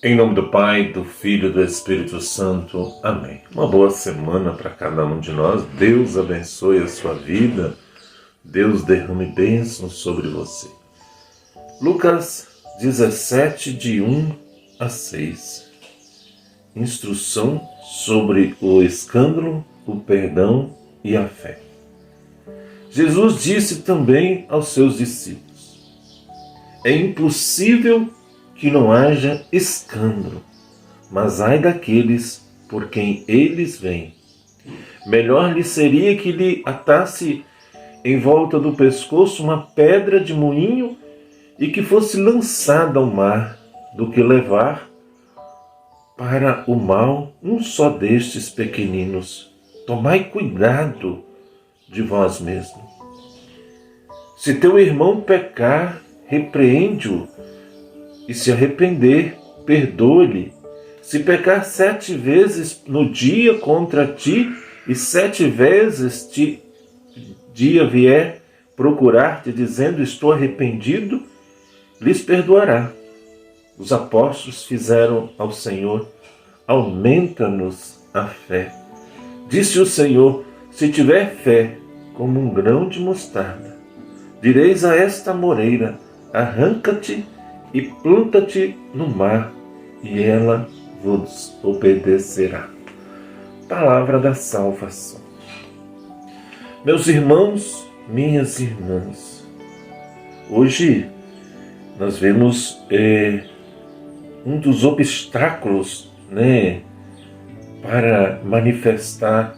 Em nome do Pai, do Filho e do Espírito Santo. Amém. Uma boa semana para cada um de nós. Deus abençoe a sua vida. Deus derrame bênçãos sobre você. Lucas 17, de 1 a 6. Instrução sobre o escândalo, o perdão e a fé. Jesus disse também aos seus discípulos: é impossível que não haja escândalo, mas ai daqueles por quem eles vêm. Melhor lhe seria que lhe atasse em volta do pescoço uma pedra de moinho e que fosse lançada ao mar, do que levar para o mal um só destes pequeninos. Tomai cuidado de vós mesmos. Se teu irmão pecar, repreende-o, e se arrepender, perdoe-lhe. Se pecar 7 vezes no dia contra ti, e 7 vezes dia vier procurar-te, dizendo: estou arrependido, lhes perdoará. Os apóstolos fizeram ao Senhor: aumenta-nos a fé. Disse o Senhor: se tiver fé como um grão de mostarda, direis a esta amoreira: arranca-te e planta-te no mar, e ela vos obedecerá. Palavra da salvação. Meus irmãos, minhas irmãs, hoje nós vemos um dos obstáculos, para manifestar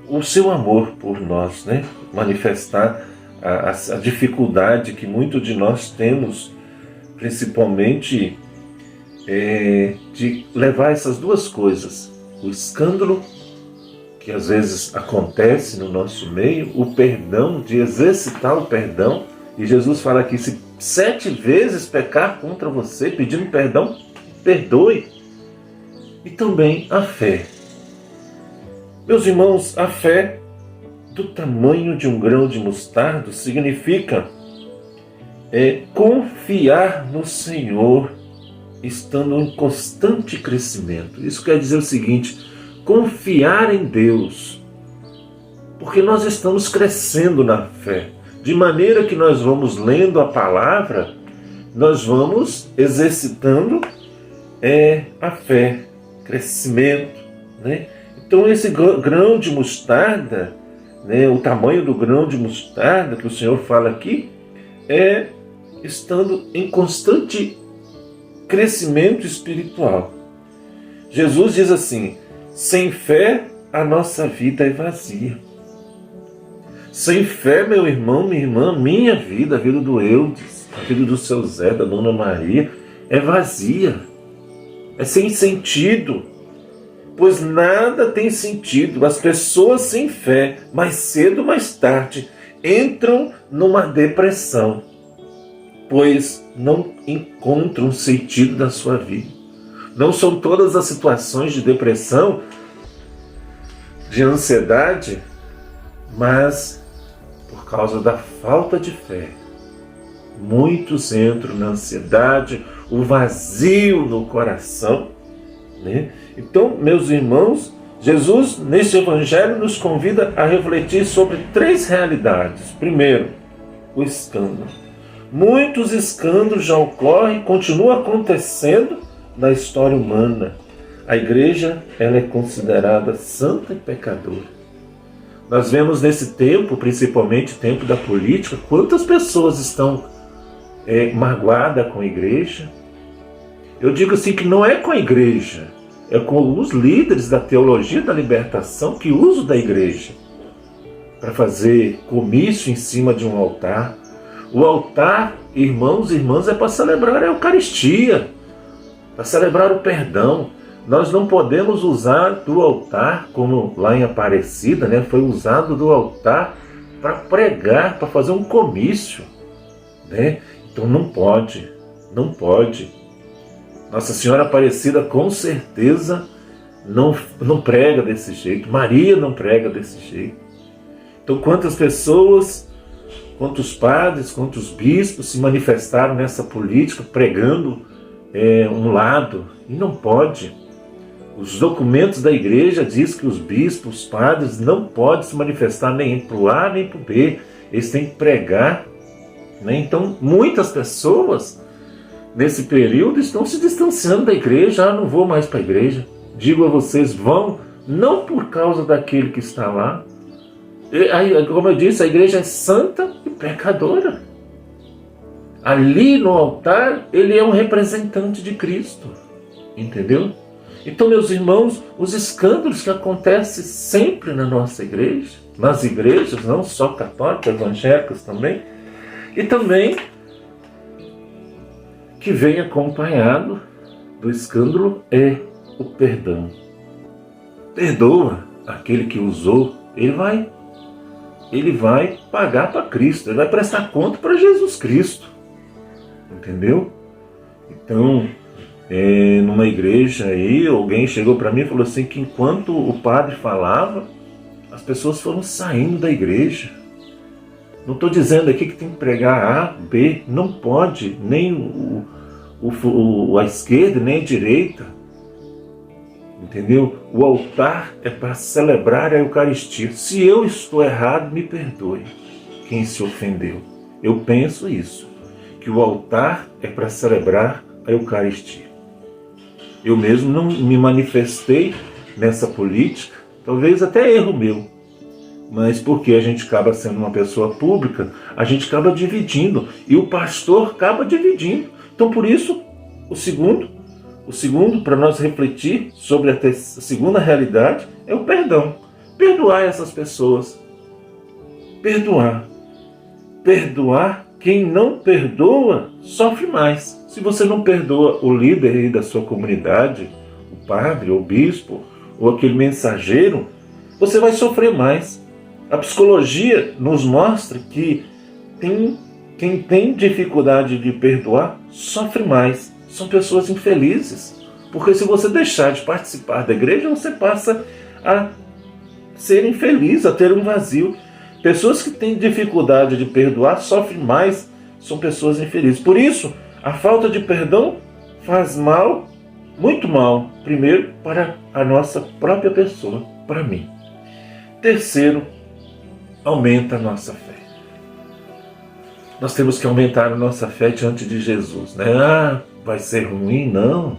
o seu amor por nós, manifestar a dificuldade que muitos de nós temos, principalmente de levar essas duas coisas: o escândalo, que às vezes acontece no nosso meio, o perdão, de exercitar o perdão. E Jesus fala aqui: se 7 vezes pecar contra você, pedindo perdão, perdoe. E também a fé. Meus irmãos, a fé do tamanho de um grão de mostarda significa confiar no Senhor, estando em constante crescimento. Isso quer dizer o seguinte: confiar em Deus, porque nós estamos crescendo na fé, de maneira que nós vamos lendo a palavra, nós vamos exercitando a fé, crescimento, Então esse grão de mostarda, o tamanho do grão de mostarda que o Senhor fala aqui, estando em constante crescimento espiritual. Jesus diz assim: sem fé a nossa vida é vazia. Sem fé, meu irmão, minha irmã, minha vida, a vida do Eudes, a vida do seu Zé, da Dona Maria, é vazia, é sem sentido, pois nada tem sentido. As pessoas sem fé, mais cedo ou mais tarde, entram numa depressão, pois não encontram sentido da sua vida. Não são todas as situações de depressão, de ansiedade, mas por causa da falta de fé. Muitos entram na ansiedade, o vazio no coração, Então, meus irmãos, Jesus, neste Evangelho, nos convida a refletir sobre 3 realidades. Primeiro, o escândalo. Muitos escândalos já ocorrem e continuam acontecendo na história humana. A igreja, ela é considerada santa e pecadora. Nós vemos nesse tempo, principalmente o tempo da política, quantas pessoas estão magoadas com a igreja. Eu digo assim que não é com a igreja, é com os líderes da teologia da libertação que usam da igreja para fazer comício em cima de um altar. O altar, irmãos e irmãs, é para celebrar a Eucaristia, para celebrar o perdão. Nós não podemos usar do altar, como lá em Aparecida, foi usado do altar para pregar, para fazer um comício, Então não pode. Nossa Senhora Aparecida com certeza não prega desse jeito. Maria não prega desse jeito. Então quantas pessoas, quantos padres, quantos bispos se manifestaram nessa política, pregando um lado, e não pode. Os documentos da igreja diz que os bispos, os padres, não podem se manifestar nem para o A nem para o B. Eles têm que pregar, né? Então, muitas pessoas, nesse período, estão se distanciando da igreja. Não vou mais para a igreja. Digo a vocês, vão, não por causa daquele que está lá. Como eu disse, a igreja é santa e pecadora. Ali no altar, ele é um representante de Cristo. Entendeu? Então, meus irmãos, os escândalos que acontecem sempre na nossa igreja, nas igrejas, não só católicas, evangélicas também, e também que vem acompanhado do escândalo é o perdão. Perdoa aquele que usou, ele vai pagar para Cristo, ele vai prestar conta para Jesus Cristo. Entendeu? Então, numa igreja aí, alguém chegou para mim e falou assim que enquanto o padre falava, as pessoas foram saindo da igreja. Não estou dizendo aqui que tem que pregar A, B, não pode, nem a esquerda, nem a direita. Entendeu? O altar é para celebrar a Eucaristia. Se eu estou errado, me perdoe quem se ofendeu. Eu penso isso, que o altar é para celebrar a Eucaristia. Eu mesmo não me manifestei nessa política, talvez até erro meu, mas porque a gente acaba sendo uma pessoa pública, a gente acaba dividindo, e o pastor acaba dividindo. Então, por isso, o segundo para nós refletir sobre a segunda realidade é o perdão. Perdoar essas pessoas. Perdoar. Quem não perdoa sofre mais. Se você não perdoa o líder aí da sua comunidade, o padre, o bispo, ou aquele mensageiro, você vai sofrer mais. A psicologia nos mostra que quem tem dificuldade de perdoar sofre mais. São pessoas infelizes. Porque se você deixar de participar da igreja, você passa a ser infeliz, a ter um vazio. Pessoas que têm dificuldade de perdoar sofrem mais, são pessoas infelizes. Por isso, a falta de perdão faz mal, muito mal, primeiro para a nossa própria pessoa, para mim. Terceiro, aumenta a nossa fé. Nós temos que aumentar a nossa fé diante de Jesus, né? Vai ser ruim? Não.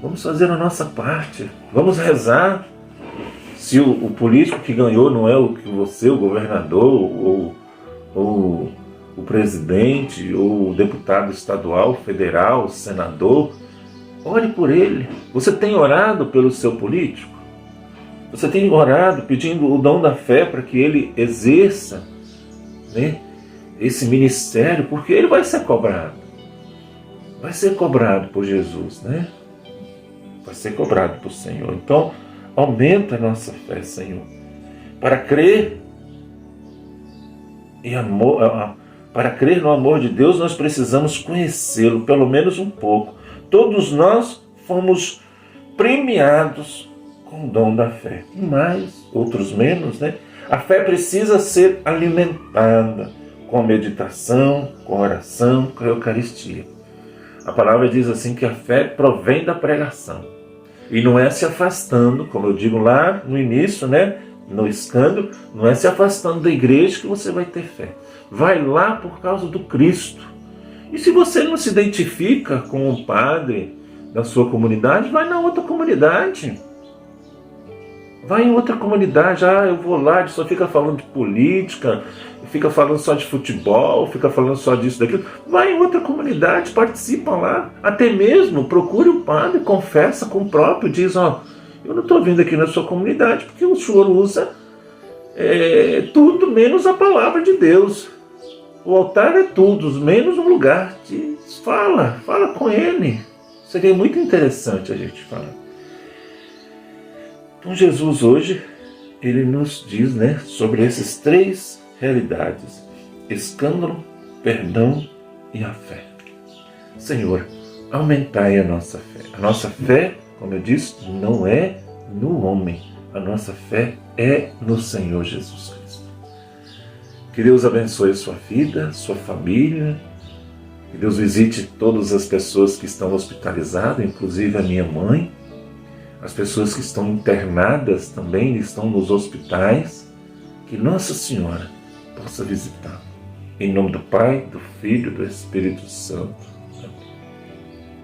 Vamos fazer a nossa parte. Vamos rezar. Se o político que ganhou não é o que você, o governador, ou o presidente, ou o deputado estadual, federal, senador, ore por ele. Você tem orado pelo seu político? Você tem orado pedindo o dom da fé para que ele exerça, né, esse ministério, porque ele vai ser cobrado. Vai ser cobrado por Jesus, né? Vai ser cobrado por Senhor. Então, aumenta a nossa fé, Senhor. Para crer para crer no amor de Deus, nós precisamos conhecê-lo, pelo menos um pouco. Todos nós fomos premiados com o dom da fé. Mais, outros menos, né? A fé precisa ser alimentada com meditação, com oração, com a Eucaristia. A palavra diz assim que a fé provém da pregação. E não é se afastando, como eu digo lá no início, né, no escândalo, não é se afastando da igreja que você vai ter fé. Vai lá por causa do Cristo. E se você não se identifica com o padre da sua comunidade, vai na outra comunidade. Vai em outra comunidade. Eu vou lá, só fica falando de política, fica falando só de futebol, fica falando só disso, daquilo. Vai em outra comunidade, participa lá. Até mesmo procure o padre, confessa com o próprio, diz, eu não estou vindo aqui na sua comunidade porque o senhor usa tudo menos a palavra de Deus. O altar é tudo, menos um lugar. Fala com ele. Seria muito interessante a gente falar. Então Jesus hoje, ele nos diz, né, sobre esses três realidades: escândalo, perdão e a fé. Senhor, aumentai a nossa fé. A nossa fé, como eu disse, não é no homem. A nossa fé é no Senhor Jesus Cristo. Que Deus abençoe a sua vida, sua família, Que Deus visite todas as pessoas que estão hospitalizadas, inclusive a minha mãe, as pessoas que estão internadas também, estão nos hospitais. Que Nossa Senhora possa visitar. Em nome do Pai, do Filho e do Espírito Santo.